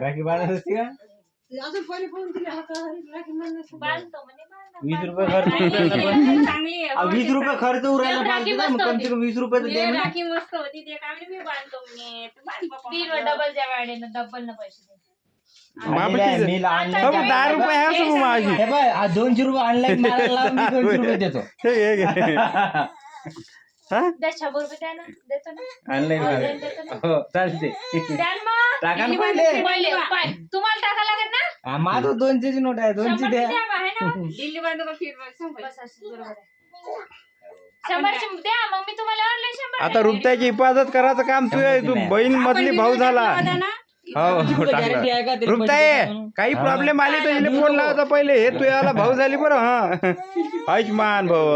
राखी बांधत असते का? 20 रुपये खर्च 20 रुपये खर्च उरायला पाहिजे ना, मग कमसे कम 20 रुपये तर दे ना. राखी मस्त होती ते काय मी बांधतो म्हणे डबल च्या गाडीनं डबल न पैसे दे. मी 10 रुपये आहे असं माझी. 200 रुपये ऑनलाईन मारायला मी 200 रुपये देतो. द्या 100 रुपये द्या ना, देतो ना ऑनलाईन हो चालते. टाका ना पहिले. तुम्हाला टाका लागेल ना. माझं 200 ची नोट आहे, 200 द्या. दिल्ली बांधू का फिरवा बरोबर आहे. 100 द्या मग मी तुम्हाला ऑनलाईन 100. आता रुपयाची हिफाजत करायचं काम तू बहीण मधली भाऊ झाला. हो टाकला रुपये काही प्रॉब्लेम आले तर हिने फोन लावायचा पहिले. हे तू याला भाऊ झाली बरं. हा आयुष्मान भाऊ.